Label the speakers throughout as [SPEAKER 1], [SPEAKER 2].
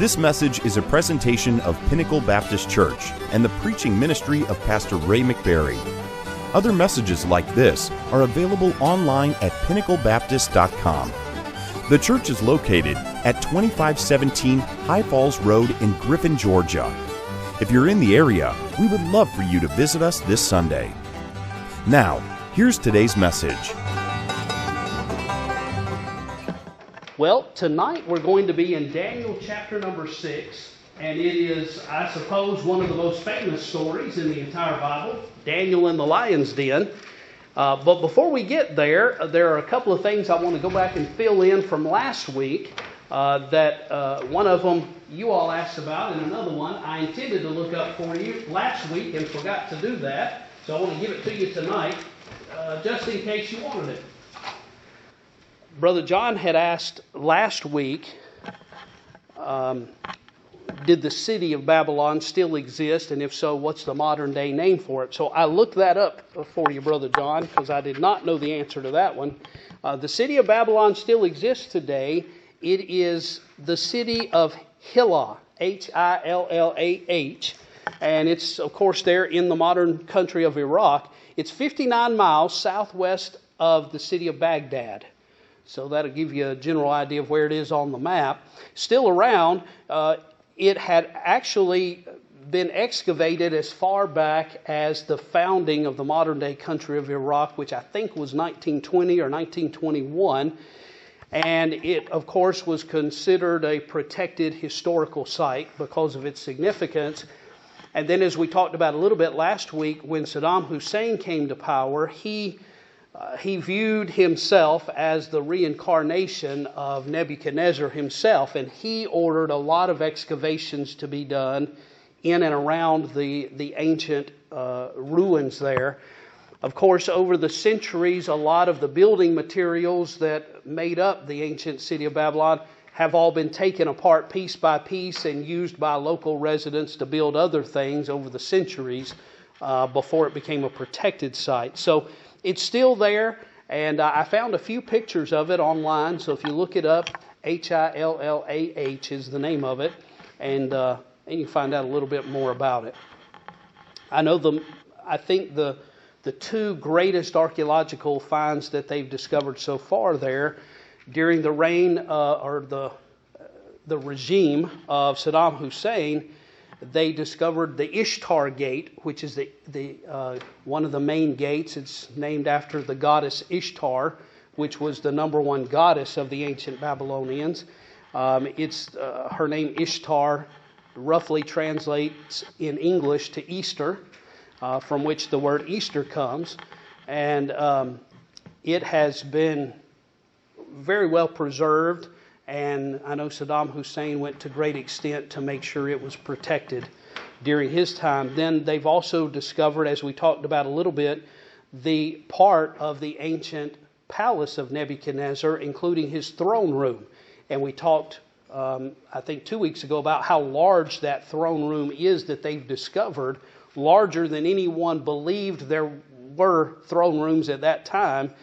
[SPEAKER 1] This message is a presentation of Pinnacle Baptist Church and the preaching ministry of Pastor Ray McBarry. Other messages like this are available online at pinnaclebaptist.com. The church is located at 2517 High Falls Road in Griffin, Georgia. If you're in the area, we would love for you to visit us this Sunday. Now, here's today's message.
[SPEAKER 2] Well, tonight we're going to be in Daniel chapter number 6, and it is, I suppose, one of the most famous stories in the entire Bible, Daniel in the lion's den. But before we get there, there are a couple of things I want to go back and fill in from last week that one of them you all asked about, and another one I intended to look up for you last week and forgot to do that. So I want to give it to you tonight, just in case you wanted it. Brother John had asked last week, did the city of Babylon still exist? And if so, what's the modern day name for it? So I looked that up for you, Brother John, because I did not know the answer to that one. The city of Babylon still exists today. It is the city of Hillah, Hillah, and it's, of course, there in the modern country of Iraq. It's 59 miles southwest of the city of Baghdad. So that'll give you a general idea of where it is on the map. Still around, it had actually been excavated as far back as the founding of the modern-day country of Iraq, which I think was 1920 or 1921. And it, of course, was considered a protected historical site because of its significance. And then, as we talked about a little bit last week, when Saddam Hussein came to power, he viewed himself as the reincarnation of Nebuchadnezzar himself, and he ordered a lot of excavations to be done in and around the ancient ruins there. Of course, over the centuries, a lot of the building materials that made up the ancient city of Babylon have all been taken apart piece by piece and used by local residents to build other things over the centuries before it became a protected site. So it's still there, and I found a few pictures of it online, so if you look it up, Hillah is the name of it, and you can find out a little bit more about it. I think the two greatest archaeological finds that they've discovered so far there, during the reign or the regime of Saddam Hussein, they discovered the Ishtar Gate, which is the one of the main gates. It's named after the goddess Ishtar, which was the number one goddess of the ancient Babylonians. Her name Ishtar roughly translates in English to Easter, from which the word Easter comes. And it has been very well preserved. And I know Saddam Hussein went to great extent to make sure it was protected during his time. Then they've also discovered, as we talked about a little bit, the part of the ancient palace of Nebuchadnezzar, including his throne room. And we talked, I think 2 weeks ago, about how large that throne room is that they've discovered, larger than anyone believed there were throne rooms at that time.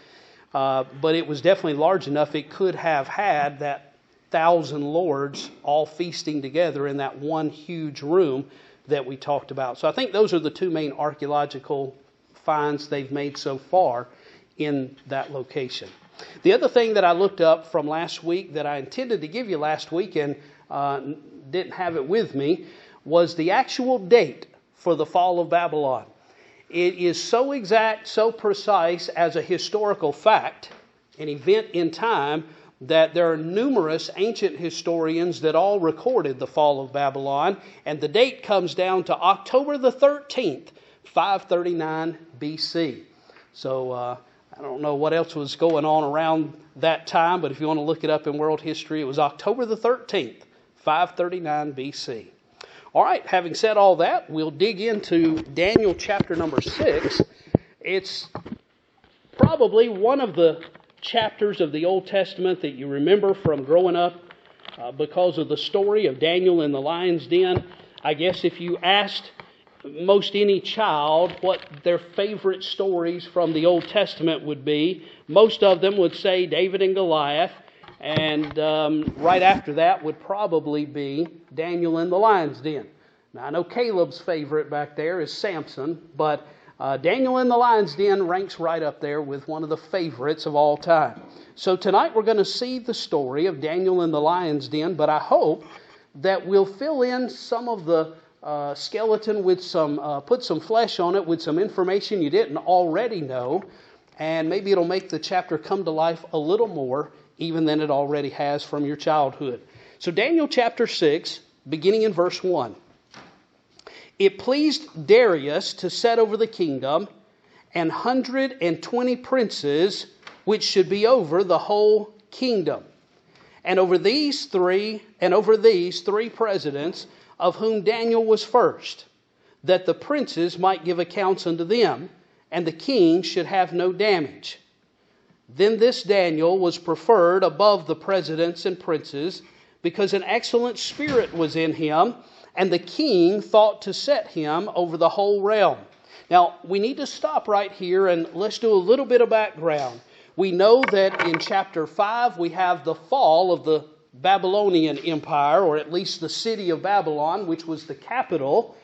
[SPEAKER 2] But it was definitely large enough it could have had that 1,000 lords all feasting together in that one huge room that we talked about. So I think those are the two main archaeological finds they've made so far in that location. The other thing that I looked up from last week that I intended to give you last week and didn't have it with me was the actual date for the fall of Babylon. It is so exact, so precise as a historical fact, an event in time, that there are numerous ancient historians that all recorded the fall of Babylon, and the date comes down to October the 13th, 539 BC. So I don't know what else was going on around that time, but if you want to look it up in world history, it was October the 13th, 539 BC. All right, having said all that, we'll dig into Daniel chapter number 6. It's probably one of the chapters of the Old Testament that you remember from growing up because of the story of Daniel in the lion's den. I guess if you asked most any child what their favorite stories from the Old Testament would be, most of them would say David and Goliath, And right after that would probably be Daniel in the lion's den. Now, I know Caleb's favorite back there is Samson, but Daniel in the lion's den ranks right up there with one of the favorites of all time. So tonight we're going to see the story of Daniel in the lion's den, but I hope that we'll fill in some of the skeleton with put some flesh on it with some information you didn't already know, and maybe it'll make the chapter come to life a little more even than it already has from your childhood. So Daniel chapter 6, beginning in verse 1. It pleased Darius to set over the kingdom 120 princes, which should be over the whole kingdom. And over these three presidents, of whom Daniel was first, that the princes might give accounts unto them, and the king should have no damage. Then this Daniel was preferred above the presidents and princes, because an excellent spirit was in him, and the king thought to set him over the whole realm. Now, we need to stop right here and let's do a little bit of background. We know that in chapter 5 we have the fall of the Babylonian Empire, or at least the city of Babylon, which was the capital.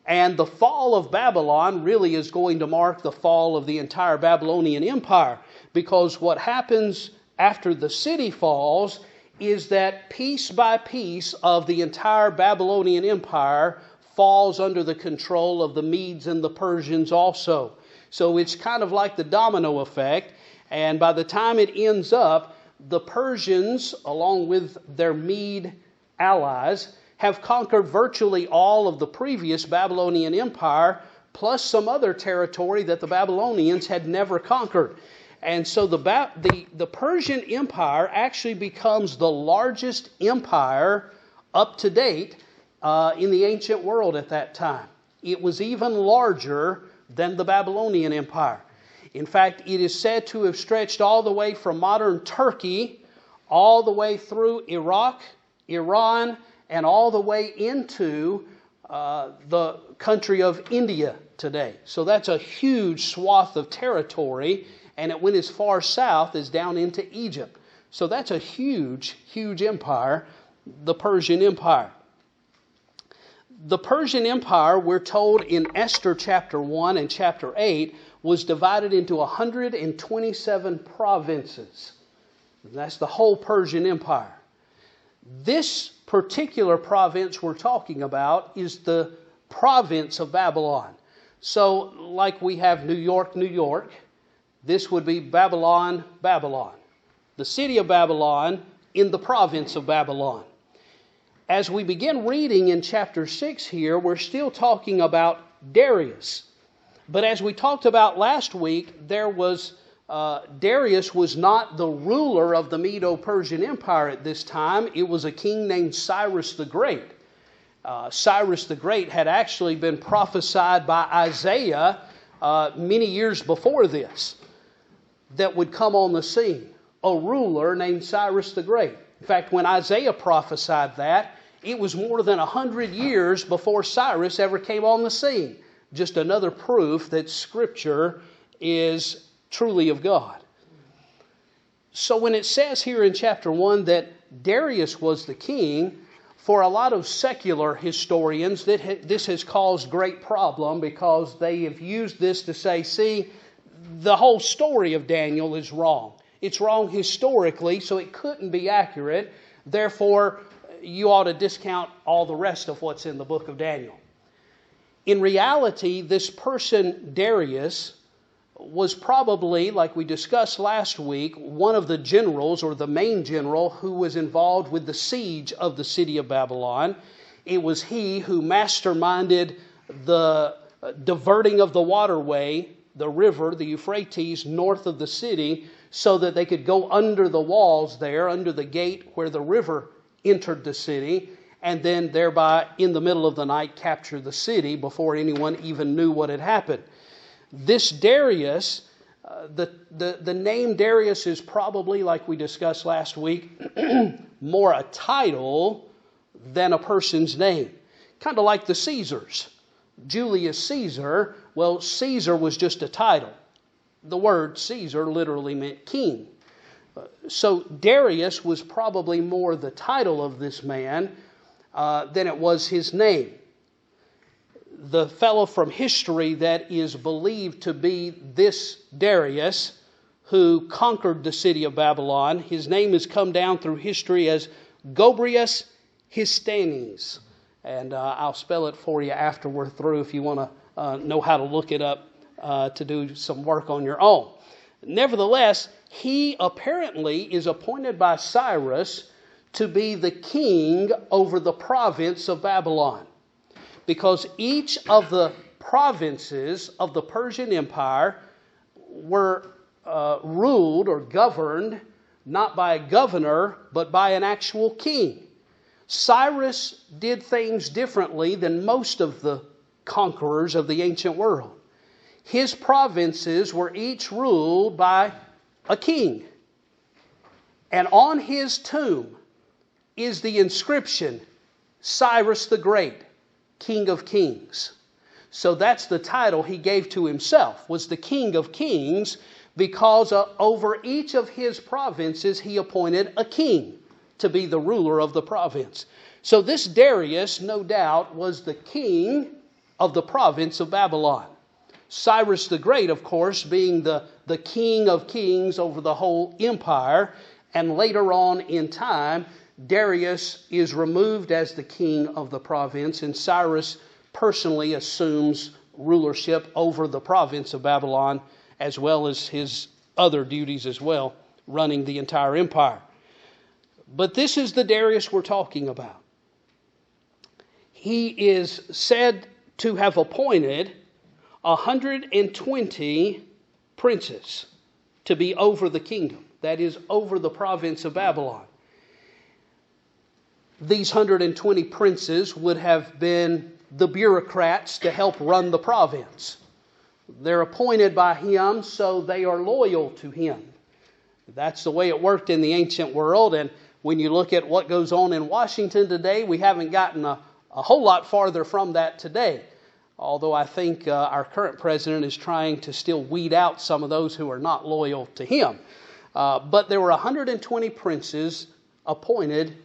[SPEAKER 2] And the fall of Babylon really is going to mark the fall of the entire Babylonian Empire, because what happens after the city falls is that piece by piece of the entire Babylonian Empire falls under the control of the Medes and the Persians also. So it's kind of like the domino effect, and by the time it ends up, the Persians, along with their Mede allies, have conquered virtually all of the previous Babylonian Empire, plus some other territory that the Babylonians had never conquered. And so the Persian Empire actually becomes the largest empire up to date in the ancient world at that time. It was even larger than the Babylonian Empire. In fact, it is said to have stretched all the way from modern Turkey, all the way through Iraq, Iran, and all the way into the country of India today. So that's a huge swath of territory, and it went as far south as down into Egypt. So that's a huge, huge empire, the Persian Empire. The Persian Empire, we're told in Esther chapter 1 and chapter 8, was divided into 127 provinces. That's the whole Persian Empire. This particular province we're talking about is the province of Babylon. So, like we have New York, New York, this would be Babylon, Babylon. The city of Babylon in the province of Babylon. As we begin reading in chapter 6 here, we're still talking about Darius. But as we talked about last week, Darius was not the ruler of the Medo-Persian Empire at this time. It was a king named Cyrus the Great. Cyrus the Great had actually been prophesied by Isaiah many years before this, that would come on the scene. A ruler named Cyrus the Great. In fact, when Isaiah prophesied that, it was more than 100 years before Cyrus ever came on the scene. Just another proof that Scripture is truly of God. So when it says here in chapter 1 that Darius was the king, for a lot of secular historians, this has caused great problem, because they have used this to say, see, the whole story of Daniel is wrong. It's wrong historically, so it couldn't be accurate. Therefore, you ought to discount all the rest of what's in the book of Daniel. In reality, this person, Darius, was probably, like we discussed last week, one of the generals, or the main general, who was involved with the siege of the city of Babylon. It was he who masterminded the diverting of the waterway, the river, the Euphrates, north of the city, so that they could go under the walls there, under the gate where the river entered the city, and then thereby, in the middle of the night, capture the city before anyone even knew what had happened. This Darius, the name Darius is probably, like we discussed last week, more a title than a person's name. Kind of like the Caesars. Julius Caesar, well, Caesar was just a title. The word Caesar literally meant king. So Darius was probably more the title of this man than it was his name. The fellow from history that is believed to be this Darius, who conquered the city of Babylon, his name has come down through history as Gobrias Histanes. And I'll spell it for you after we're through if you want to know how to look it up to do some work on your own. Nevertheless, he apparently is appointed by Cyrus to be the king over the province of Babylon, because each of the provinces of the Persian Empire were ruled or governed not by a governor, but by an actual king. Cyrus did things differently than most of the conquerors of the ancient world. His provinces were each ruled by a king. And on his tomb is the inscription, Cyrus the Great, King of Kings. So that's the title he gave to himself, was the King of Kings, because over each of his provinces he appointed a king to be the ruler of the province. So this Darius, no doubt, was the king of the province of Babylon. Cyrus the Great, of course, being the king of kings over the whole empire. And later on in time, Darius is removed as the king of the province, and Cyrus personally assumes rulership over the province of Babylon, as well as his other duties as well, running the entire empire. But this is the Darius we're talking about. He is said to have appointed 120 princes to be over the kingdom, that is, over the province of Babylon. These 120 princes would have been the bureaucrats to help run the province. They're appointed by him, so they are loyal to him. That's the way it worked in the ancient world. And when you look at what goes on in Washington today, we haven't gotten a whole lot farther from that today. Although I think our current president is trying to still weed out some of those who are not loyal to him. But there were 120 princes appointed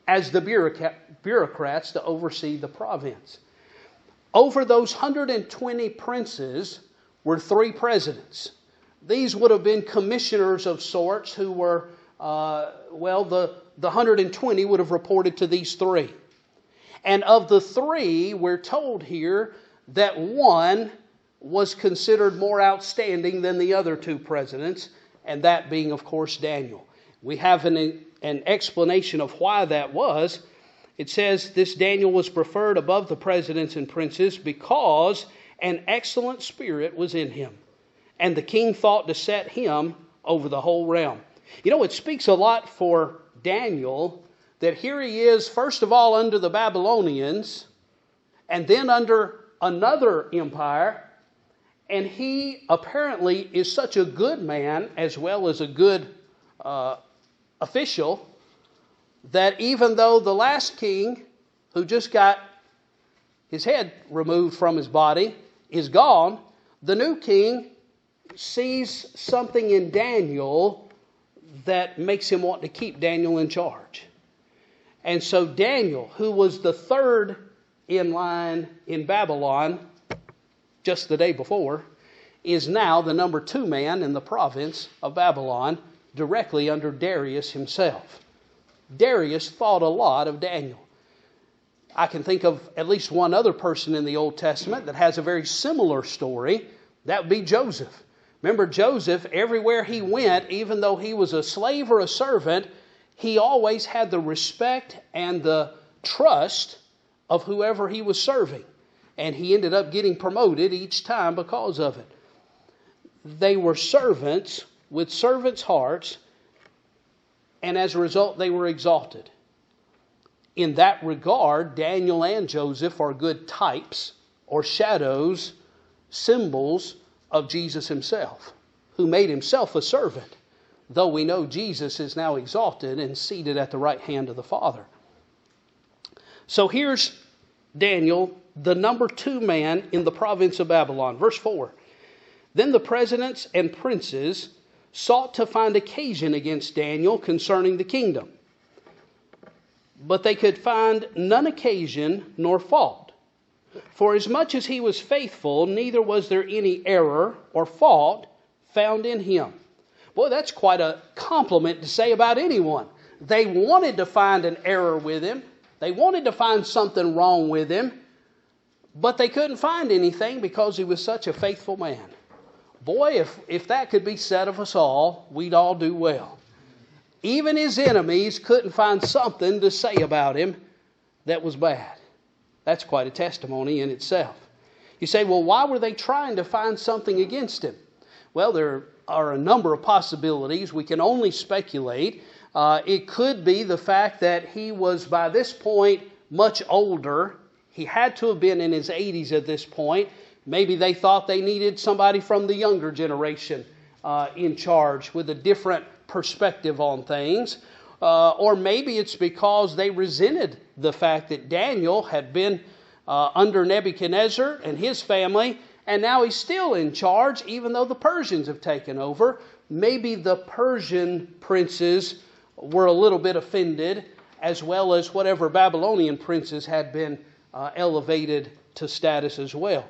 [SPEAKER 2] as the bureaucrats to oversee the province. Over those 120 princes were 3 presidents. These would have been commissioners of sorts who were, the 120 would have reported to these 3. And of the 3, we're told here that one was considered more outstanding than the other 2 presidents, and that being, of course, Daniel. We have an explanation of why that was. It says this Daniel was preferred above the presidents and princes because an excellent spirit was in him, and the king thought to set him over the whole realm. You know, it speaks a lot for Daniel that here he is, first of all, under the Babylonians, and then under another empire, and he apparently is such a good man as well as a good official, that even though the last king, who just got his head removed from his body, is gone, the new king sees something in Daniel that makes him want to keep Daniel in charge. And so Daniel, who was the 3rd in line in Babylon just the day before, is now the number 2 man in the province of Babylon, directly under Darius himself. Darius thought a lot of Daniel. I can think of at least one other person in the Old Testament that has a very similar story. That would be Joseph. Remember, Joseph, everywhere he went, even though he was a slave or a servant, he always had the respect and the trust of whoever he was serving. And he ended up getting promoted each time because of it. They were servants with servants' hearts, and as a result, they were exalted. In that regard, Daniel and Joseph are good types or shadows, symbols of Jesus himself, who made himself a servant, though we know Jesus is now exalted and seated at the right hand of the Father. So here's Daniel, the number 2 man in the province of Babylon. Verse 4. Then the presidents and princes sought to find occasion against Daniel concerning the kingdom. But they could find none occasion nor fault. For as much as he was faithful, neither was there any error or fault found in him. Boy, that's quite a compliment to say about anyone. They wanted to find an error with him. They wanted to find something wrong with him. But they couldn't find anything because he was such a faithful man. Boy, if that could be said of us all, we'd all do well. Even his enemies couldn't find something to say about him that was bad. That's quite a testimony in itself. You say, well, why were they trying to find something against him? Well, there are a number of possibilities. We can only speculate. It could be the fact that he was, by this point, much older. He had to have been in his 80s at this point. Maybe they thought they needed somebody from the younger generation in charge with a different perspective on things. Or maybe it's because they resented the fact that Daniel had been under Nebuchadnezzar and his family, and now he's still in charge, even though the Persians have taken over. Maybe the Persian princes were a little bit offended, as well as whatever Babylonian princes had been elevated to status as well.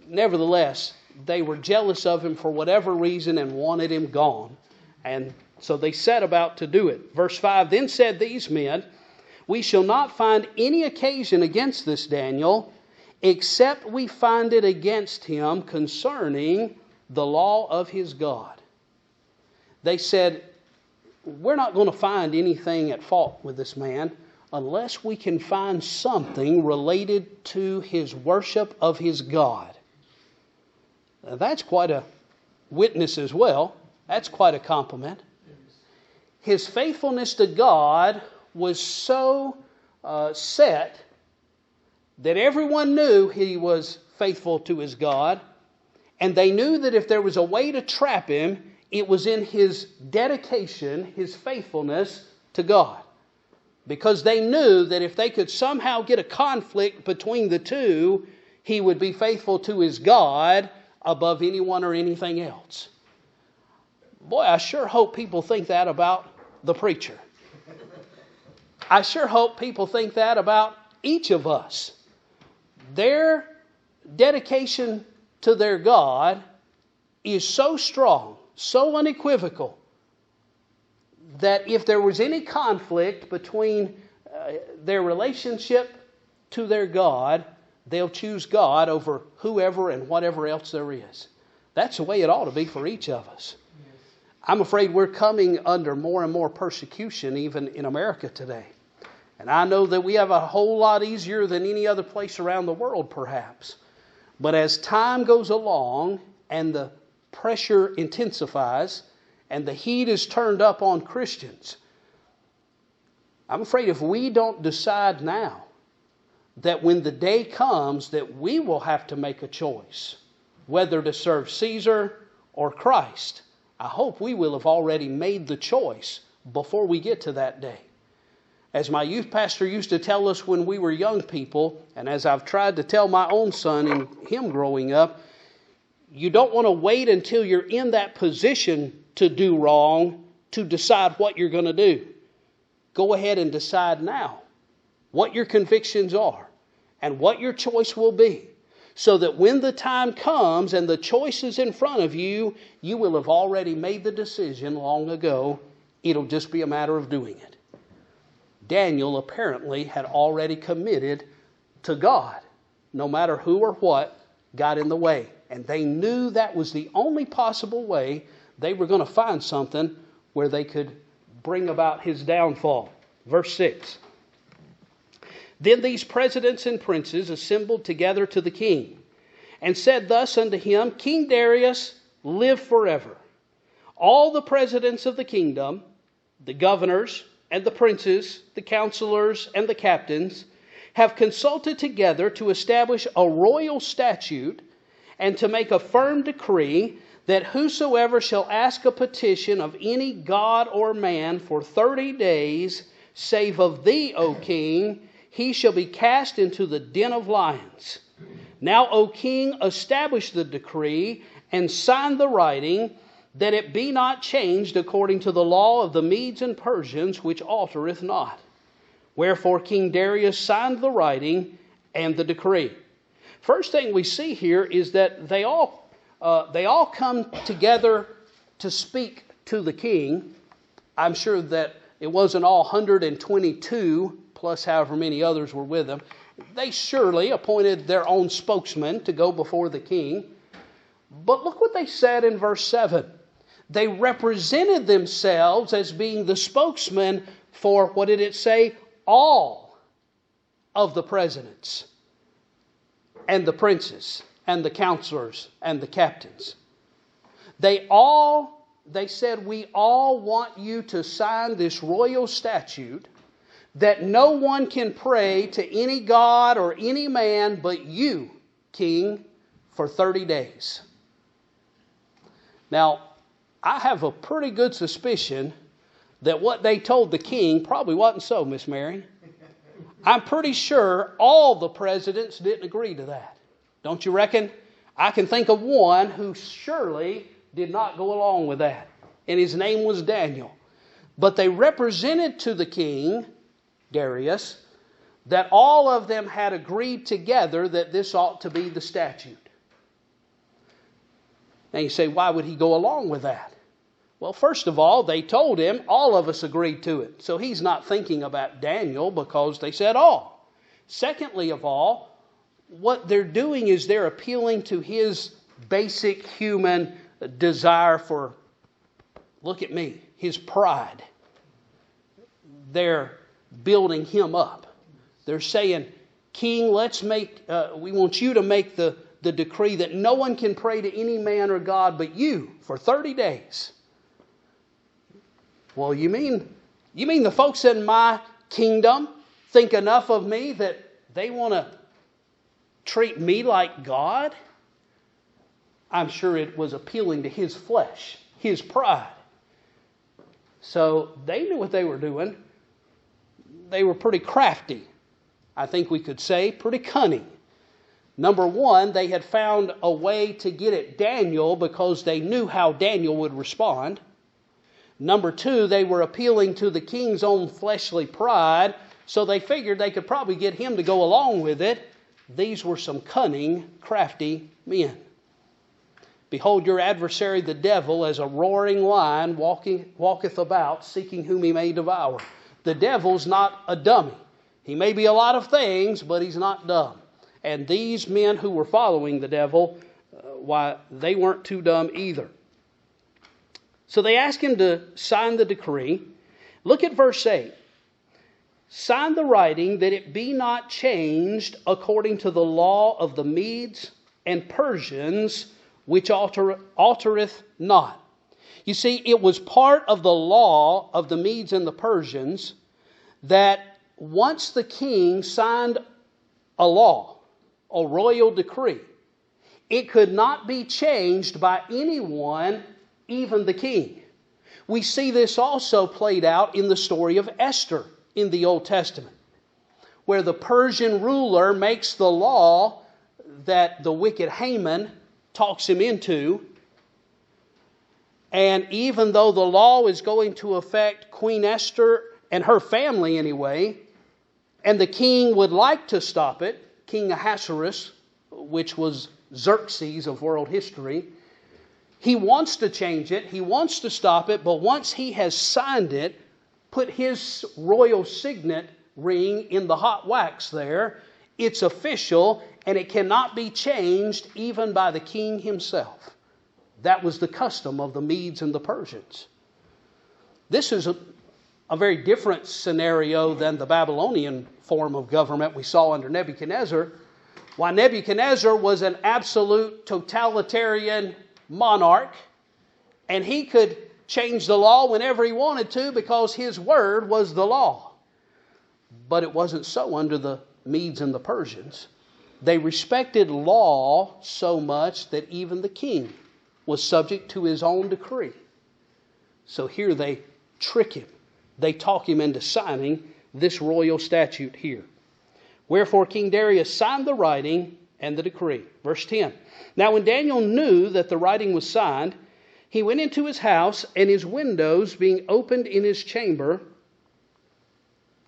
[SPEAKER 2] Nevertheless, they were jealous of him for whatever reason and wanted him gone. And so they set about to do it. Verse 5, then said these men, we shall not find any occasion against this Daniel, except we find it against him concerning the law of his God. They said, we're not going to find anything at fault with this man unless we can find something related to his worship of his God. Now, that's quite a witness as well. That's quite a compliment. His faithfulness to God was so set that everyone knew he was faithful to his God, and they knew that if there was a way to trap him, it was in his dedication, his faithfulness to God. Because they knew that if they could somehow get a conflict between the two, he would be faithful to his God above anyone or anything else. Boy, I sure hope people think that about the preacher. I sure hope people think that about each of us. Their dedication to their God is so strong, so unequivocal, that if there was any conflict between their relationship to their God, they'll choose God over whoever and whatever else there is. That's the way it ought to be for each of us. I'm afraid we're coming under more and more persecution even in America today. And I know that we have a whole lot easier than any other place around the world perhaps. But as time goes along and the pressure intensifies and the heat is turned up on Christians, I'm afraid if we don't decide now that when the day comes that we will have to make a choice whether to serve Caesar or Christ, I hope we will have already made the choice before we get to that day. As my youth pastor used to tell us when we were young people, and as I've tried to tell my own son and him growing up, you don't want to wait until you're in that position to do wrong to decide what you're going to do. Go ahead and decide now what your convictions are and what your choice will be, so that when the time comes and the choice is in front of you, you will have already made the decision long ago. It'll just be a matter of doing it. Daniel apparently had already committed to God. No matter who or what got in the way. And they knew that was the only possible way they were going to find something where they could bring about his downfall. Verse 6. Then these presidents and princes assembled together to the king, and said thus unto him, King Darius, live forever. All the presidents of the kingdom, the governors and the princes, the counselors and the captains, have consulted together to establish a royal statute and to make a firm decree that whosoever shall ask a petition of any god or man for 30 days, save of thee, O king, he shall be cast into the den of lions. Now, O king, establish the decree and sign the writing, that it be not changed according to the law of the Medes and Persians, which altereth not. Wherefore King Darius signed the writing and the decree. First thing we see here is that they all come together to speak to the king. I'm sure that it wasn't all 122, plus however many others were with them. They surely appointed their own spokesman to go before the king. But look what they said in verse 7. They represented themselves as being the spokesman for, what did it say? All of the presidents and the princes and the counselors and the captains. They said, we all want you to sign this royal statute that no one can pray to any god or any man but you, king, for 30 days. Now, I have a pretty good suspicion that what they told the king probably wasn't so, Miss Mary. I'm pretty sure all the presidents didn't agree to that. Don't you reckon? I can think of one who surely did not go along with that. And his name was Daniel. But they represented to the king, Darius, that all of them had agreed together that this ought to be the statute. Now you say, why would he go along with that? Well, first of all, they told him all of us agreed to it. So he's not thinking about Daniel because they said all. Secondly of all, what they're doing is they're appealing to his basic human desire for, look at me, his pride. They're building him up. They're saying, King, we want you to make the decree that no one can pray to any man or God but you for 30 days. Well, you mean the folks in my kingdom think enough of me that they want to treat me like God? I'm sure it was appealing to his flesh, his pride. So they knew what they were doing. They were pretty crafty. I think we could say pretty cunning. Number one, they had found a way to get at Daniel because they knew how Daniel would respond. Number two, they were appealing to the king's own fleshly pride, so they figured they could probably get him to go along with it. These were some cunning, crafty men. Behold, your adversary the devil as a roaring lion walketh about, seeking whom he may devour. The devil's not a dummy. He may be a lot of things, but he's not dumb. And these men who were following the devil, they weren't too dumb either. So they asked him to sign the decree. Look at verse 8. Sign the writing that it be not changed according to the law of the Medes and Persians, which altereth not. You see, it was part of the law of the Medes and the Persians that once the king signed a law, a royal decree, it could not be changed by anyone, even the king. We see this also played out in the story of Esther in the Old Testament, where the Persian ruler makes the law that the wicked Haman talks him into. And even though the law is going to affect Queen Esther and her family anyway, and the king would like to stop it, King Ahasuerus, which was Xerxes of world history, he wants to change it, he wants to stop it, but once he has signed it, put his royal signet ring in the hot wax there, it's official and it cannot be changed even by the king himself. That was the custom of the Medes and the Persians. This is a very different scenario than the Babylonian form of government we saw under Nebuchadnezzar. While Nebuchadnezzar was an absolute totalitarian monarch, and he could change the law whenever he wanted to because his word was the law. But it wasn't so under the Medes and the Persians. They respected law so much that even the king was subject to his own decree. So here they trick him. They talk him into signing this royal statute here. Wherefore King Darius signed the writing and the decree. Verse 10. Now when Daniel knew that the writing was signed, He went into his house, and his windows being opened in his chamber.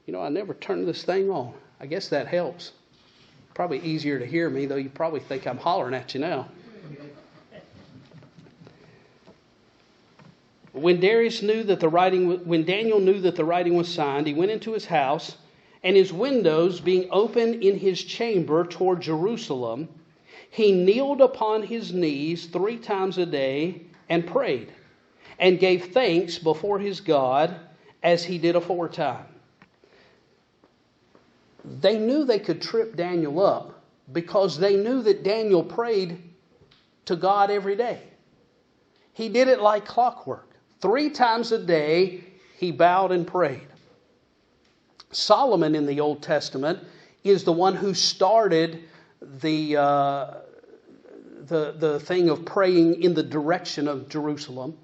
[SPEAKER 2] I never turned this thing on. I guess that helps. Probably easier to hear me, though you probably think I'm hollering at you now. When Daniel knew that the writing was signed, he went into his house, and his windows being open in his chamber toward Jerusalem, he kneeled upon his knees 3 times a day and prayed, and gave thanks before his God as he did aforetime. They knew they could trip Daniel up because they knew that Daniel prayed to God every day. He did it like clockwork. 3 times a day he bowed and prayed. Solomon in the Old Testament is the one who started the thing of praying in the direction of Jerusalem,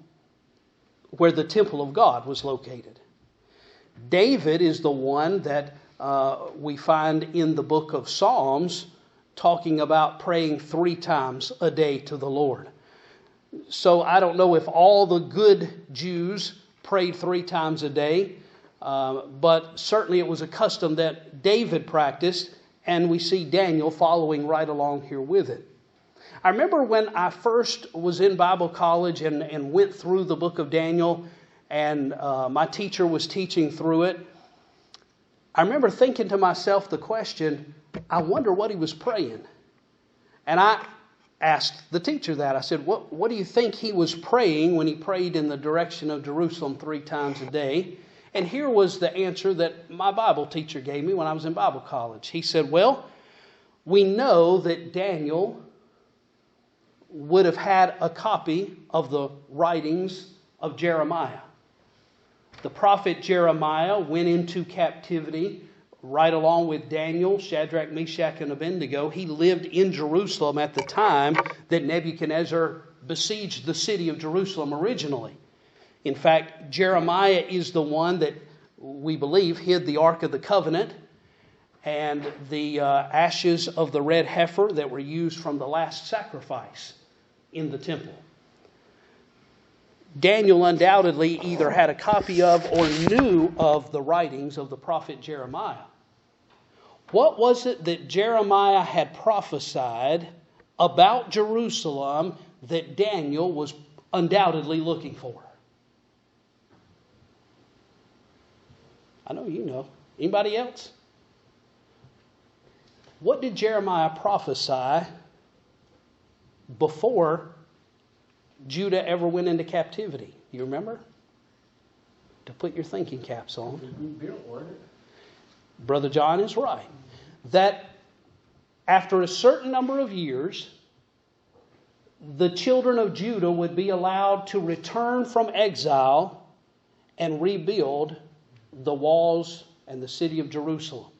[SPEAKER 2] where the temple of God was located. David is the one that we find in the book of Psalms talking about praying 3 times a day to the Lord. So I don't know if all the good Jews prayed 3 times a day, but certainly it was a custom that David practiced, and we see Daniel following right along here with it. I remember when I first was in Bible college and went through the book of Daniel, and my teacher was teaching through it. I remember thinking to myself the question, I wonder what he was praying. And I asked the teacher that. I said, what do you think he was praying when he prayed in the direction of Jerusalem 3 times a day? And here was the answer that my Bible teacher gave me when I was in Bible college. He said, well, we know that Daniel would have had a copy of the writings of Jeremiah. The prophet Jeremiah went into captivity right along with Daniel, Shadrach, Meshach, and Abednego. He lived in Jerusalem at the time that Nebuchadnezzar besieged the city of Jerusalem originally. In fact, Jeremiah is the one that we believe hid the Ark of the Covenant and the ashes of the red heifer that were used from the last sacrifice in the temple. Daniel undoubtedly either had a copy of or knew of the writings of the prophet Jeremiah. What was it that Jeremiah had prophesied about Jerusalem that Daniel was undoubtedly looking for? I know you know. Anybody else? What did Jeremiah prophesy before Judah ever went into captivity? You remember? To put your thinking caps on. Brother John is right. That after a certain number of years, the children of Judah would be allowed to return from exile and rebuild the walls and the city of Jerusalem.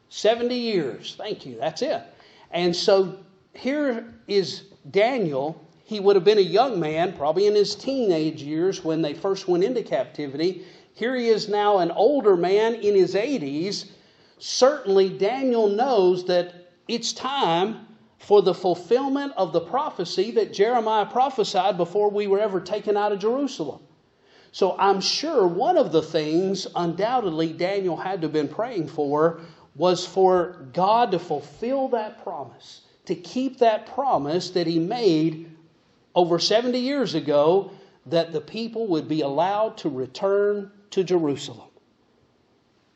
[SPEAKER 2] 70 years. Thank you. That's it. And so here is Daniel. He would have been a young man, probably in his teenage years when they first went into captivity. Here he is now an older man in his 80s. Certainly Daniel knows that it's time for the fulfillment of the prophecy that Jeremiah prophesied before we were ever taken out of Jerusalem. So I'm sure one of the things undoubtedly Daniel had to have been praying for was for God to fulfill that promise, to keep that promise that he made over 70 years ago, that the people would be allowed to return to Jerusalem.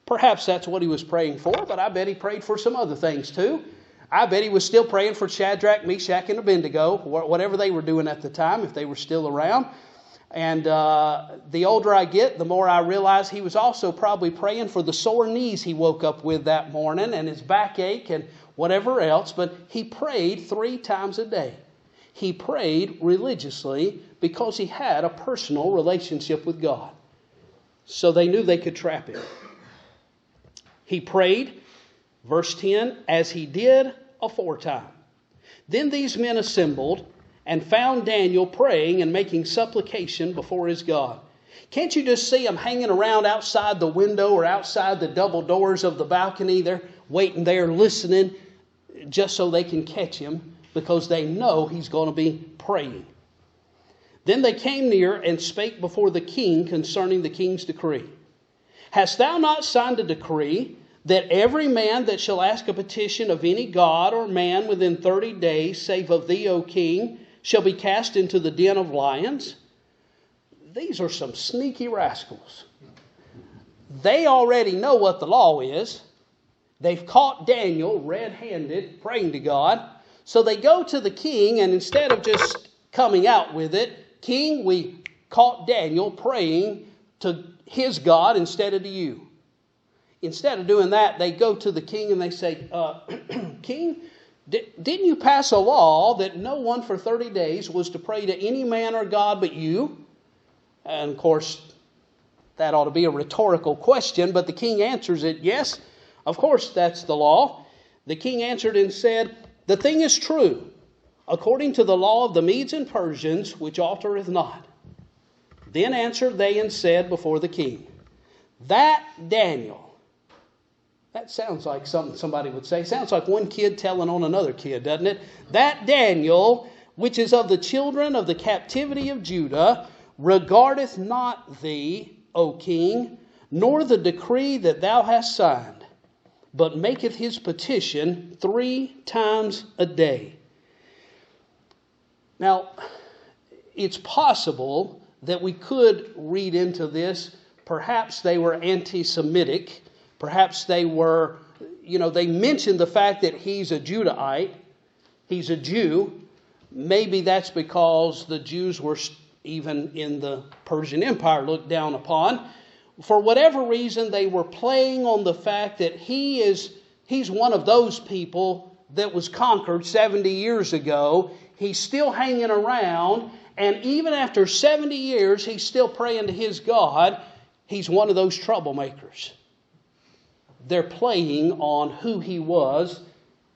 [SPEAKER 2] Perhaps that's what he was praying for, but I bet he prayed for some other things too. I bet he was still praying for Shadrach, Meshach, and Abednego, whatever they were doing at the time, if they were still around. And the older I get, the more I realize he was also probably praying for the sore knees he woke up with that morning and his backache and whatever else. But he prayed 3 times a day. He prayed religiously because he had a personal relationship with God. So they knew they could trap him. He prayed, verse 10, as he did aforetime. Then these men assembled and found Daniel praying and making supplication before his God. Can't you just see them hanging around outside the window or outside the double doors of the balcony? They're waiting there listening just so they can catch him because they know he's going to be praying. Then they came near and spake before the king concerning the king's decree. Hast thou not signed a decree that every man that shall ask a petition of any god or man within 30 days, save of thee, O king, shall be cast into the den of lions? These are some sneaky rascals. They already know what the law is. They've caught Daniel red-handed praying to God. So they go to the king, and instead of just coming out with it, King, we caught Daniel praying to his God instead of to you. Instead of doing that, they go to the king and they say, King, didn't you pass a law that no one for 30 days was to pray to any man or God but you? And of course, that ought to be a rhetorical question, but the king answers it, yes, of course that's the law. The king answered and said, the thing is true, according to the law of the Medes and Persians, which altereth not. Then answered they and said before the king, that Daniel, that sounds like something somebody would say. Sounds like one kid telling on another kid, doesn't it? That Daniel, which is of the children of the captivity of Judah, regardeth not thee, O king, nor the decree that thou hast signed, but maketh his petition 3 times a day. Now, it's possible that we could read into this, perhaps they were anti-Semitic, perhaps they were, they mentioned the fact that he's a Judahite, he's a Jew. Maybe that's because the Jews were even in the Persian Empire looked down upon. For whatever reason, they were playing on the fact that he's one of those people that was conquered 70 years ago. He's still hanging around, and even after 70 years, he's still praying to his God. He's one of those troublemakers. They're playing on who he was,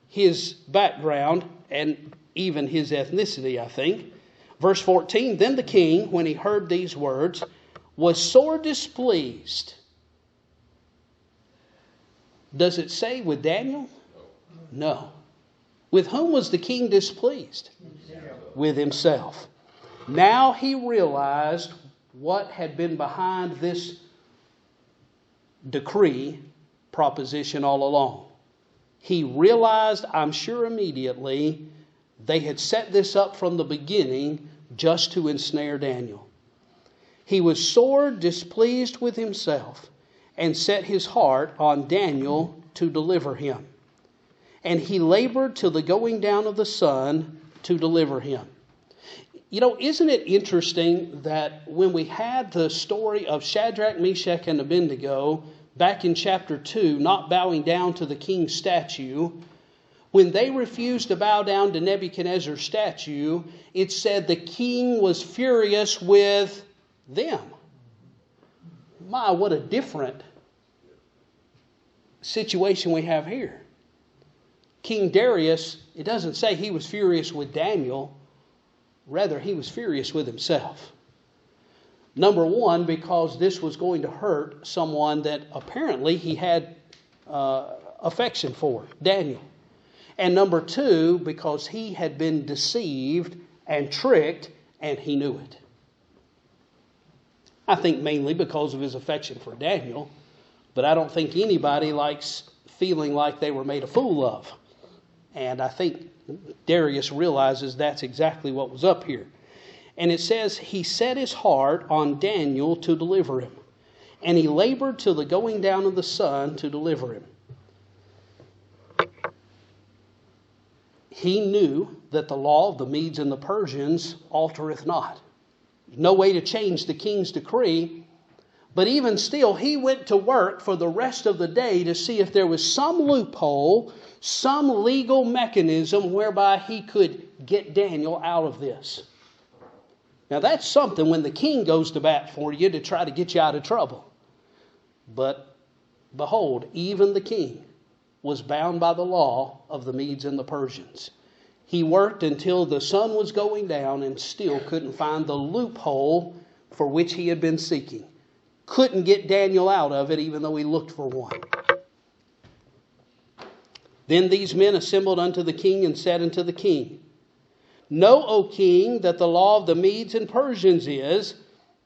[SPEAKER 2] his background, and even his ethnicity, I think. Verse 14, then the king, when he heard these words, was sore displeased. Does it say with Daniel? No. With whom was the king displeased? With himself. Now he realized what had been behind this decree proposition all along. He realized, I'm sure immediately, they had set this up from the beginning just to ensnare Daniel. He was sore displeased with himself and set his heart on Daniel to deliver him. And he labored till the going down of the sun to deliver him. Isn't it interesting that when we had the story of Shadrach, Meshach, and Abednego back in chapter 2, not bowing down to the king's statue, when they refused to bow down to Nebuchadnezzar's statue, it said the king was furious with them. My, what a different situation we have here. King Darius, it doesn't say he was furious with Daniel. Rather, he was furious with himself. Number one, because this was going to hurt someone that apparently he had affection for, Daniel. And number two, because he had been deceived and tricked, and he knew it. I think mainly because of his affection for Daniel, but I don't think anybody likes feeling like they were made a fool of. And I think Darius realizes that's exactly what was up here. And it says, he set his heart on Daniel to deliver him. And he labored till the going down of the sun to deliver him. He knew that the law of the Medes and the Persians altereth not. No way to change the king's decree. But even still, he went to work for the rest of the day to see if there was some loophole, some legal mechanism whereby he could get Daniel out of this. Now that's something when the king goes to bat for you to try to get you out of trouble. But behold, even the king was bound by the law of the Medes and the Persians. He worked until the sun was going down and still couldn't find the loophole for which he had been seeking. Couldn't get Daniel out of it even though he looked for one. Then these men assembled unto the king and said unto the king, Know, O king, that the law of the Medes and Persians is,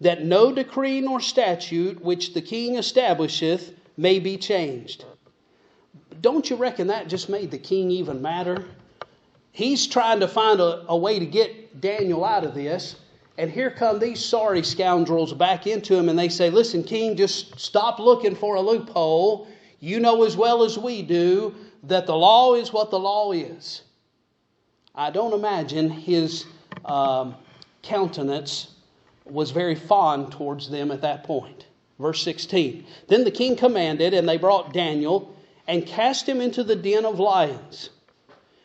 [SPEAKER 2] that no decree nor statute which the king establisheth may be changed. Don't you reckon that just made the king even madder? He's trying to find a way to get Daniel out of this. And here come these sorry scoundrels back into him, and they say, listen, king, just stop looking for a loophole. You know as well as we do that the law is what the law is. I don't imagine his countenance was very fond towards them at that point. Verse 16. Then the king commanded, and they brought Daniel and cast him into the den of lions.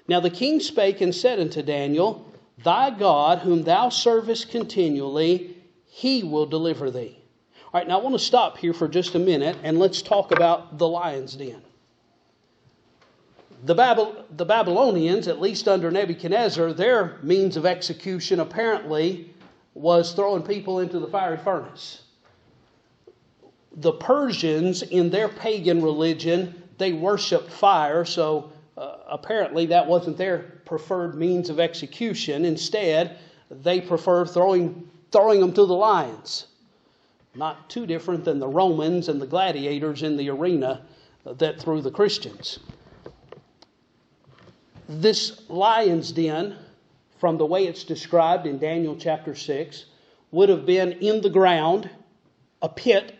[SPEAKER 2] Now the king spake and said unto Daniel, Thy God, whom thou servest continually, he will deliver thee. All right, now I want to stop here for just a minute, and let's talk about the lion's den. The Babylonians, at least under Nebuchadnezzar, their means of execution apparently was throwing people into the fiery furnace. The Persians, in their pagan religion, they worshipped fire, so apparently that wasn't their preferred means of execution. Instead, they preferred throwing them to the lions. Not too different than the Romans and the gladiators in the arena that threw the Christians. This lion's den, from the way it's described in Daniel chapter 6, would have been in the ground, a pit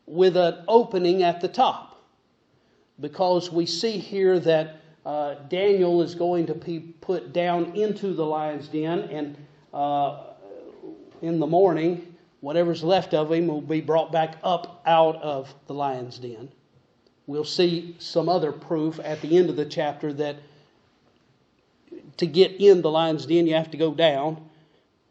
[SPEAKER 2] with an opening at the top. Because we see here that Daniel is going to be put down into the lion's den, and in the morning, whatever's left of him will be brought back up out of the lion's den. We'll see some other proof at the end of the chapter that to get in the lion's den, you have to go down,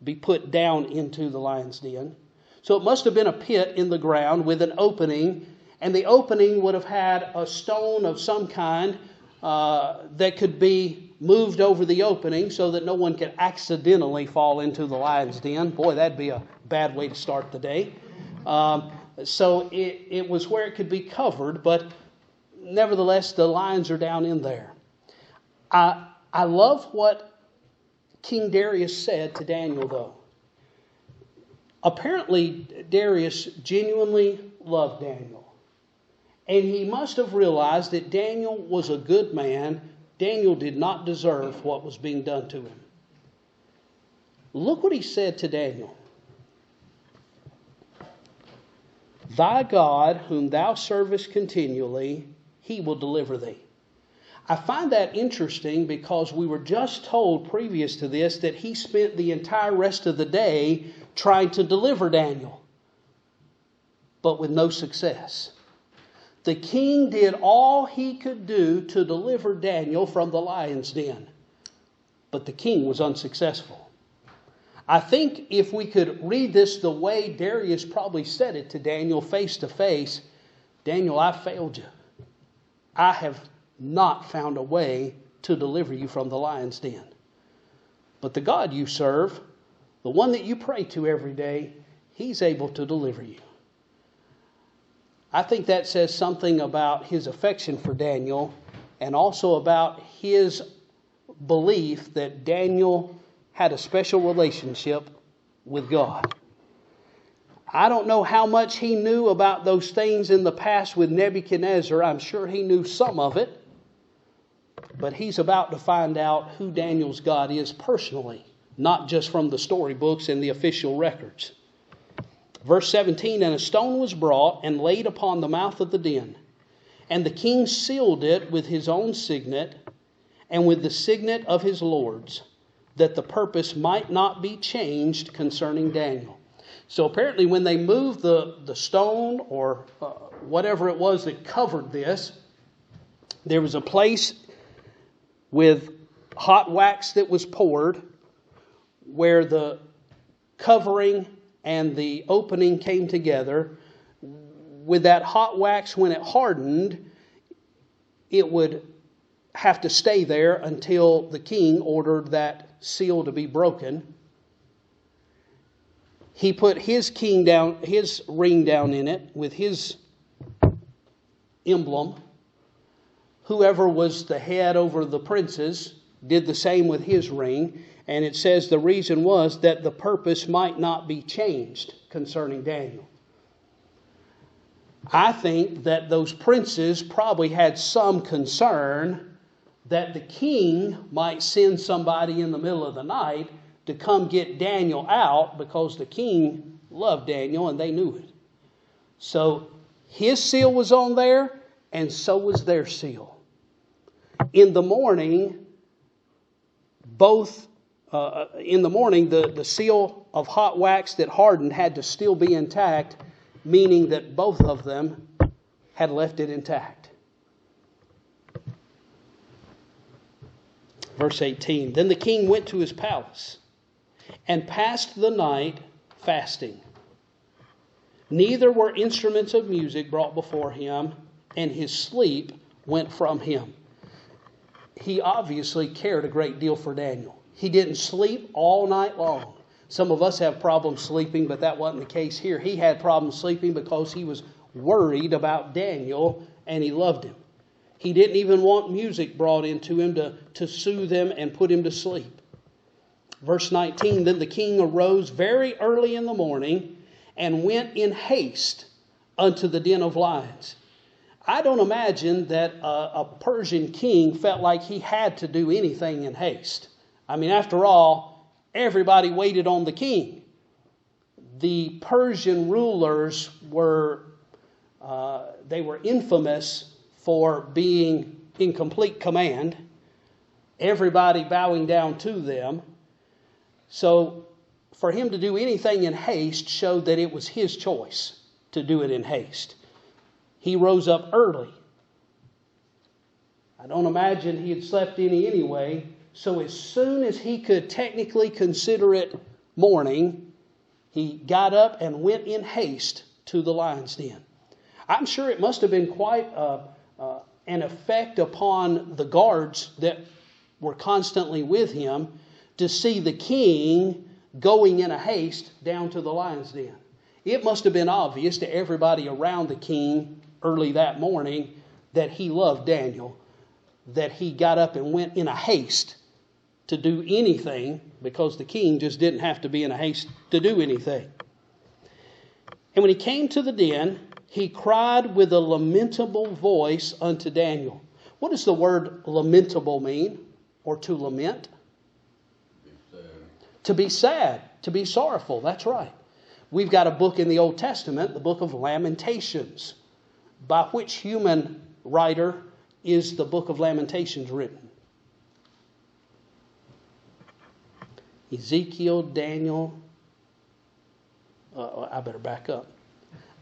[SPEAKER 2] be put down into the lion's den. So it must have been a pit in the ground with an opening, and the opening would have had a stone of some kind that could be moved over the opening so that no one could accidentally fall into the lion's den. Boy, that'd be a bad way to start the day. So it was where it could be covered, but nevertheless, the lions are down in there. I love what King Darius said to Daniel, though. Apparently, Darius genuinely loved Daniel. And he must have realized that Daniel was a good man. Daniel did not deserve what was being done to him. Look what he said to Daniel. Thy God, whom thou servest continually, he will deliver thee. I find that interesting because we were just told previous to this that he spent the entire rest of the day trying to deliver Daniel, but with no success. The king did all he could do to deliver Daniel from the lion's den, but the king was unsuccessful. I think if we could read this the way Darius probably said it to Daniel face to face, Daniel, I failed you. I have not found a way to deliver you from the lion's den. But the God you serve, the one that you pray to every day, he's able to deliver you. I think that says something about his affection for Daniel and also about his belief that Daniel had a special relationship with God. I don't know how much he knew about those things in the past with Nebuchadnezzar. I'm sure he knew some of it. But he's about to find out who Daniel's God is personally, not just from the storybooks and the official records. Verse 17, and a stone was brought and laid upon the mouth of the den. And the king sealed it with his own signet and with the signet of his lords, that the purpose might not be changed concerning Daniel. So apparently when they moved the stone or whatever it was that covered this, there was a place with hot wax that was poured where the covering and the opening came together. With that hot wax, when it hardened, it would have to stay there until the king ordered that seal to be broken. He put his ring down in it with his emblem. Whoever was the head over the princes did the same with his ring. And it says the reason was that the purpose might not be changed concerning Daniel. I think that those princes probably had some concern that the king might send somebody in the middle of the night to come get Daniel out, because the king loved Daniel and they knew it. So his seal was on there, and so was their seal. In the morning, the seal of hot wax that hardened had to still be intact, meaning that both of them had left it intact. Verse 18, then the king went to his palace and passed the night fasting. Neither were instruments of music brought before him, and his sleep went from him. He obviously cared a great deal for Daniel. He didn't sleep all night long. Some of us have problems sleeping, but that wasn't the case here. He had problems sleeping because he was worried about Daniel and he loved him. He didn't even want music brought into him to soothe him and put him to sleep. Verse 19, then the king arose very early in the morning and went in haste unto the den of lions. I don't imagine that a Persian king felt like he had to do anything in haste. I mean, after all, everybody waited on the king. The Persian rulers were infamous for being in complete command, everybody bowing down to them. So for him to do anything in haste showed that it was his choice to do it in haste. He rose up early. I don't imagine he had slept any anyway. So as soon as he could technically consider it morning, he got up and went in haste to the lion's den. I'm sure it must have been quite an effect upon the guards that were constantly with him to see the king going in a haste down to the lion's den. It must have been obvious to everybody around the king early that morning that he loved Daniel, that he got up and went in a haste to do anything, because the king just didn't have to be in a haste to do anything. And when he came to the den, he cried with a lamentable voice unto Daniel. What does the word lamentable mean, or to lament? To be sad, to be sorrowful, that's right. We've got a book in the Old Testament, the book of Lamentations. By which human writer is the book of Lamentations written? Ezekiel, Daniel, I better back up.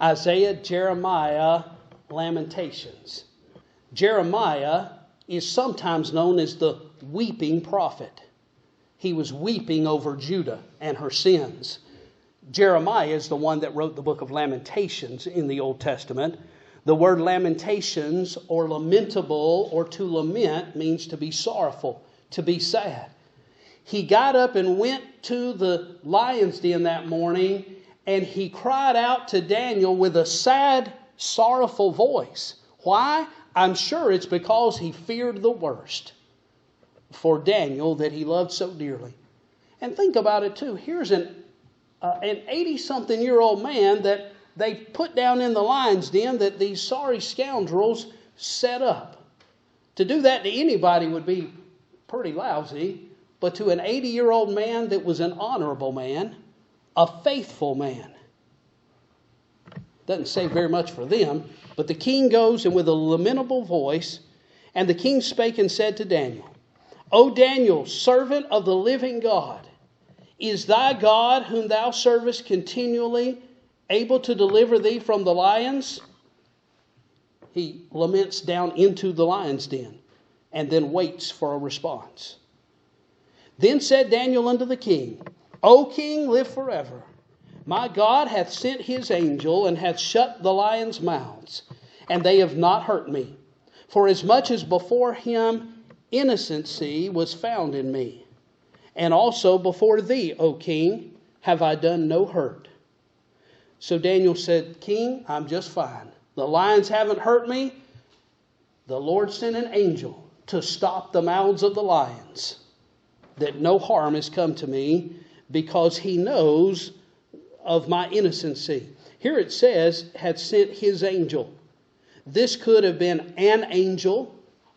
[SPEAKER 2] Isaiah, Jeremiah, Lamentations. Jeremiah is sometimes known as the weeping prophet. He was weeping over Judah and her sins. Jeremiah is the one that wrote the book of Lamentations in the Old Testament. The word lamentations or lamentable or to lament means to be sorrowful, to be sad. He got up and went to the lion's den that morning, and he cried out to Daniel with a sad, sorrowful voice. Why? I'm sure it's because he feared the worst for Daniel that he loved so dearly. And think about it too. Here's an 80-something-year-old man that they put down in the lion's den that these sorry scoundrels set up. To do that to anybody would be pretty lousy. But to an 80-year-old man that was an honorable man, a faithful man. Doesn't say very much for them. But the king goes, and with a lamentable voice, and the king spake and said to Daniel, O Daniel, servant of the living God, is thy God, whom thou servest continually, able to deliver thee from the lions? He laments down into the lion's den, and then waits for a response. Then said Daniel unto the king, O king, live forever. My God hath sent his angel, and hath shut the lions' mouths, and they have not hurt me. For as much as before him innocency was found in me, and also before thee, O king, have I done no hurt. So Daniel said, King, I'm just fine. The lions haven't hurt me. The Lord sent an angel to stop the mouths of the lions, that no harm has come to me, because he knows of my innocency. Here it says, had sent his angel. This could have been an angel,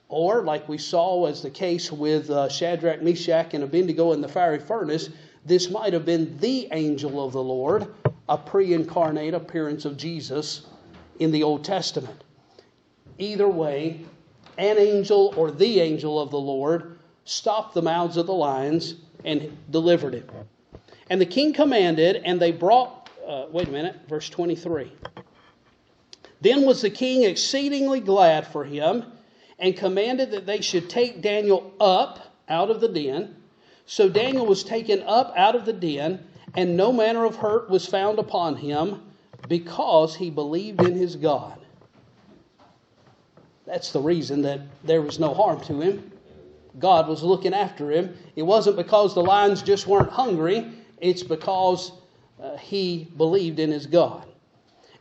[SPEAKER 2] or like we saw as the case with Shadrach, Meshach, and Abednego in the fiery furnace, this might have been the angel of the Lord, a pre-incarnate appearance of Jesus in the Old Testament. Either way, an angel or the angel of the Lord stopped the mouths of the lions and delivered him. And the king commanded, and they brought, verse 23. Then was the king exceedingly glad for him, and commanded that they should take Daniel up out of the den. So Daniel was taken up out of the den, and no manner of hurt was found upon him, because he believed in his God. That's the reason that there was no harm to him. God was looking after him. It wasn't because the lions just weren't hungry. It's because he believed in his God.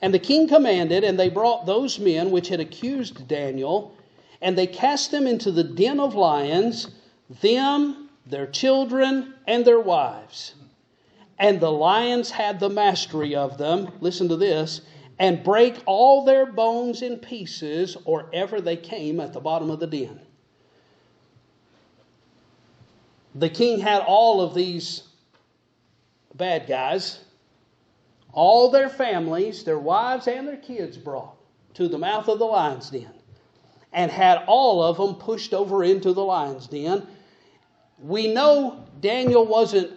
[SPEAKER 2] And the king commanded, and they brought those men which had accused Daniel, and they cast them into the den of lions, them, their children, and their wives. And the lions had the mastery of them, listen to this, and brake all their bones in pieces, or ever they came at the bottom of the den. The king had all of these bad guys, all their families, their wives and their kids brought to the mouth of the lion's den, and had all of them pushed over into the lion's den. We know Daniel wasn't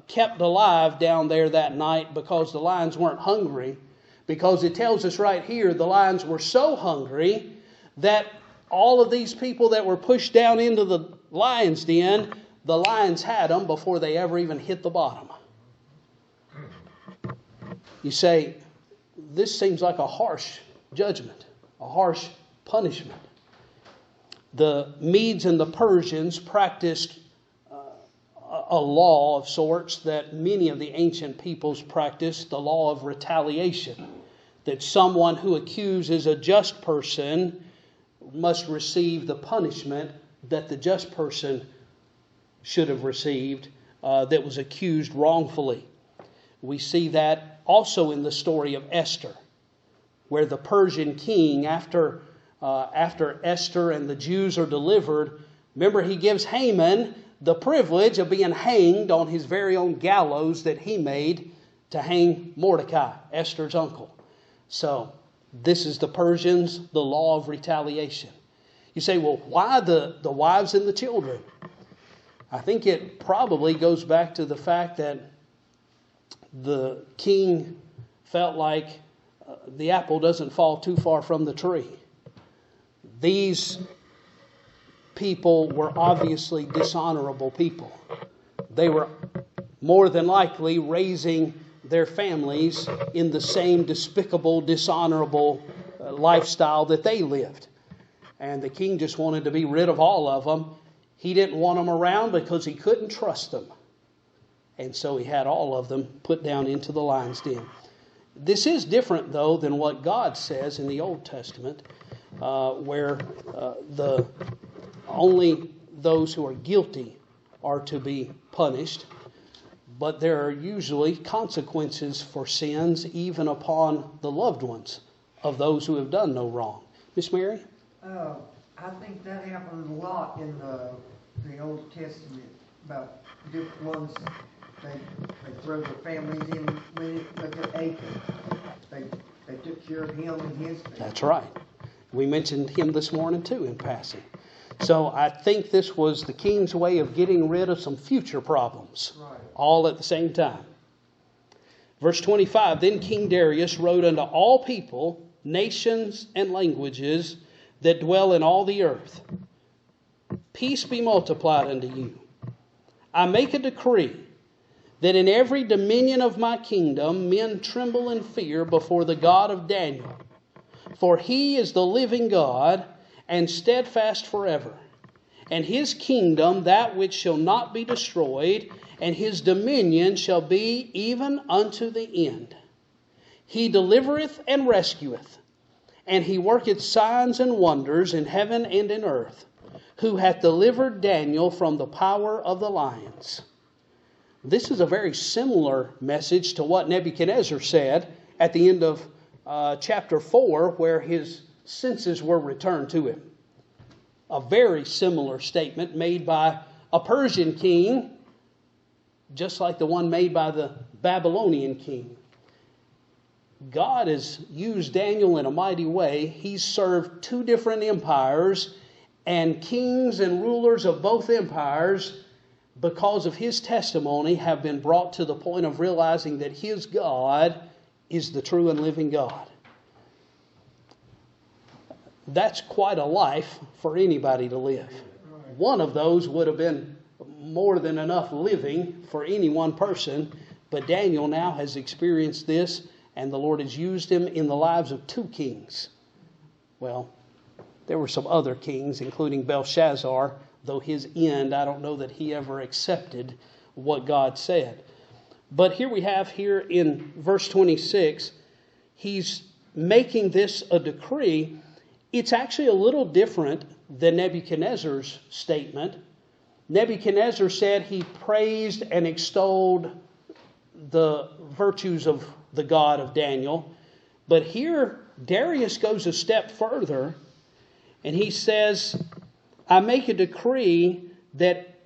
[SPEAKER 2] kept alive down there that night because the lions weren't hungry, because it tells us right here the lions were so hungry that all of these people that were pushed down into the lion's den, the lions had them before they ever even hit the bottom. You say, this seems like a harsh judgment, a harsh punishment. The Medes and the Persians practiced a law of sorts that many of the ancient peoples practiced, the law of retaliation. That someone who accuses a just person must receive the punishment that the just person should have received that was accused wrongfully. We see that also in the story of Esther, where the Persian king, after Esther and the Jews are delivered, remember he gives Haman the privilege of being hanged on his very own gallows that he made to hang Mordecai, Esther's uncle. So this is the Persians, the law of retaliation. You say, well, why the wives and the children? I think it probably goes back to the fact that the king felt like the apple doesn't fall too far from the tree. These people were obviously dishonorable people. They were more than likely raising their families in the same despicable, dishonorable lifestyle that they lived. And the king just wanted to be rid of all of them. He didn't want them around because he couldn't trust them. And so he had all of them put down into the lion's den. This is different, though, than what God says in the Old Testament, where only those who are guilty are to be punished. But there are usually consequences for sins even upon the loved ones of those who have done no wrong. Miss Mary?
[SPEAKER 3] I think that happens a lot in the Old Testament about different ones. They throw their families in with it. Look at Achan. They took care of him and his family.
[SPEAKER 2] That's right. We mentioned him this morning too in passing. So I think this was the king's way of getting rid of some future problems. Right. All at the same time. Verse 25, Then King Darius wrote unto all people, nations, and languages that dwell in all the earth, Peace be multiplied unto you. I make a decree that in every dominion of my kingdom men tremble in fear before the God of Daniel. For he is the living God, and steadfast forever. And his kingdom that which shall not be destroyed, and his dominion shall be even unto the end. He delivereth and rescueth, and he worketh signs and wonders in heaven and in earth. who hath delivered Daniel from the power of the lions. This is a very similar message to what Nebuchadnezzar said at the end of chapter 4, where his senses were returned to him. A very similar statement made by a Persian king, just like the one made by the Babylonian king. God has used Daniel in a mighty way. He's served two different empires, and kings and rulers of both empires, because of his testimony, have been brought to the point of realizing that his God is the true and living God. That's quite a life for anybody to live. One of those would have been more than enough living for any one person, but Daniel now has experienced this, and the Lord has used him in the lives of two kings. Well, there were some other kings, including Belshazzar, though his end, I don't know that he ever accepted what God said. But here we have here in verse 26, he's making this a decree. It's actually a little different than Nebuchadnezzar's statement. Nebuchadnezzar said he praised and extolled the virtues of the God of Daniel. But here, Darius goes a step further, and he says, I make a decree that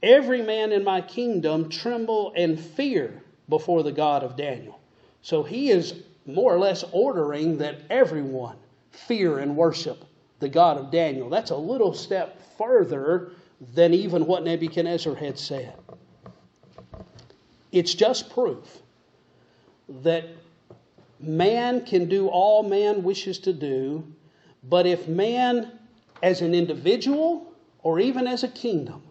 [SPEAKER 2] every man in my kingdom tremble and fear before the God of Daniel. So he is more or less ordering that everyone fear and worship the God of Daniel. That's a little step further than even what Nebuchadnezzar had said. It's just proof that man can do all man wishes to do, but if man as an individual or even as a kingdom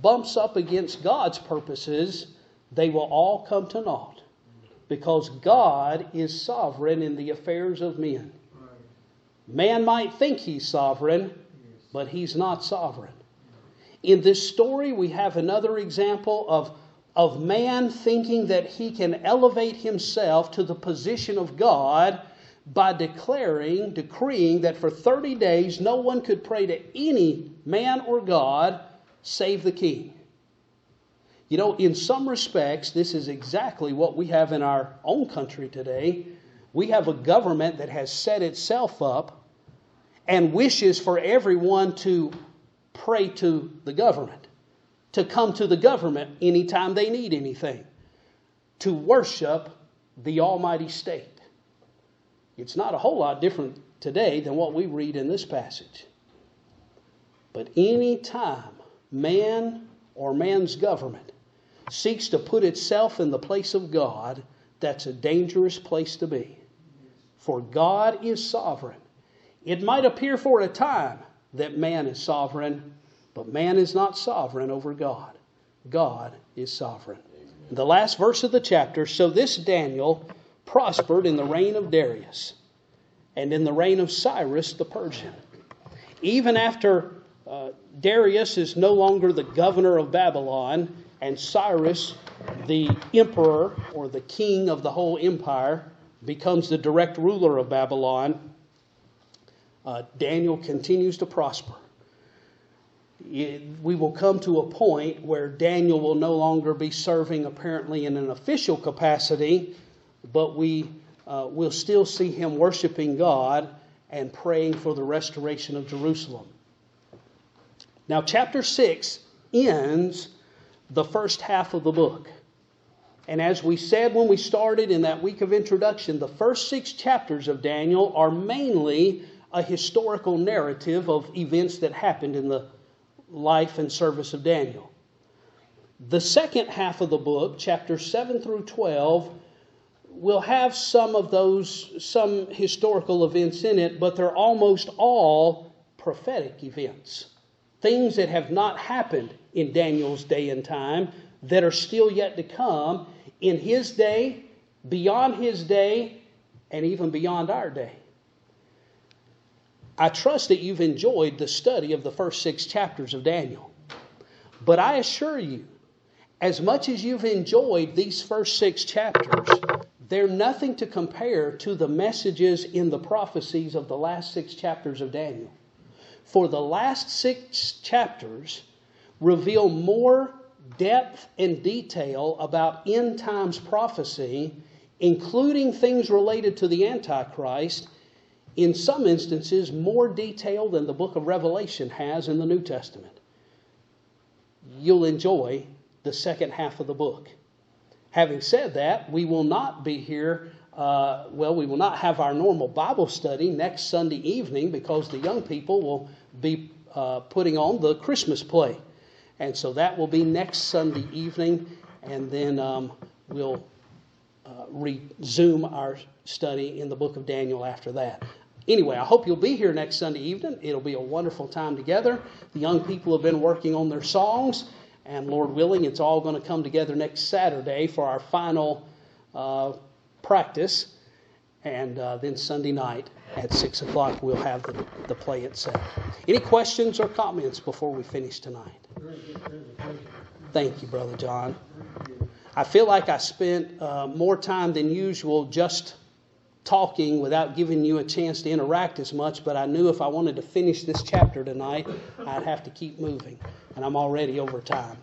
[SPEAKER 2] bumps up against God's purposes, they will all come to naught, because God is sovereign in the affairs of men. Man might think he's sovereign, but he's not sovereign. In this story, we have another example of man thinking that he can elevate himself to the position of God by decreeing that for 30 days no one could pray to any man or God save the king. You know, in some respects, this is exactly what we have in our own country today. We have a government that has set itself up and wishes for everyone to pray to the government, to come to the government anytime they need anything, to worship the almighty state. It's not a whole lot different today than what we read in this passage. But any time man or man's government seeks to put itself in the place of God, that's a dangerous place to be. For God is sovereign. It might appear for a time that man is sovereign, but man is not sovereign over God. God is sovereign. The last verse of the chapter, so this Daniel prospered in the reign of Darius and in the reign of Cyrus the Persian. Even after Darius is no longer the governor of Babylon, and Cyrus, the emperor or the king of the whole empire, becomes the direct ruler of Babylon, Daniel continues to prosper. We will come to a point where Daniel will no longer be serving apparently in an official capacity, but we will still see him worshiping God and praying for the restoration of Jerusalem. Now, chapter 6 ends the first half of the book. And as we said when we started in that week of introduction, the first 6 chapters of Daniel are mainly a historical narrative of events that happened in the life and service of Daniel. The second half of the book, chapters 7 through 12, will have some historical events in it, but they're almost all prophetic events. Things that have not happened in Daniel's day and time that are still yet to come in his day, beyond his day, and even beyond our day. I trust that you've enjoyed the study of the first 6 chapters of Daniel. But I assure you, as much as you've enjoyed these first 6 chapters, they're nothing to compare to the messages in the prophecies of the last 6 chapters of Daniel. for the last 6 chapters reveal more depth and detail about end times prophecy, including things related to the Antichrist, in some instances more detail than the book of Revelation has in the New Testament. You'll enjoy the second half of the book. Having said that, we will not be here, we will not have our normal Bible study next Sunday evening because the young people will be putting on the Christmas play. And so that will be next Sunday evening, and then we'll resume our study in the book of Daniel after that. Anyway, I hope you'll be here next Sunday evening. It'll be a wonderful time together. The young people have been working on their songs, and Lord willing, it's all going to come together next Saturday for our final practice. And then Sunday night at 6 o'clock, we'll have the play itself. Any questions or comments before we finish tonight? Thank you, Brother John. I feel like I spent more time than usual just talking without giving you a chance to interact as much, but I knew if I wanted to finish this chapter tonight, I'd have to keep moving, and I'm already over time.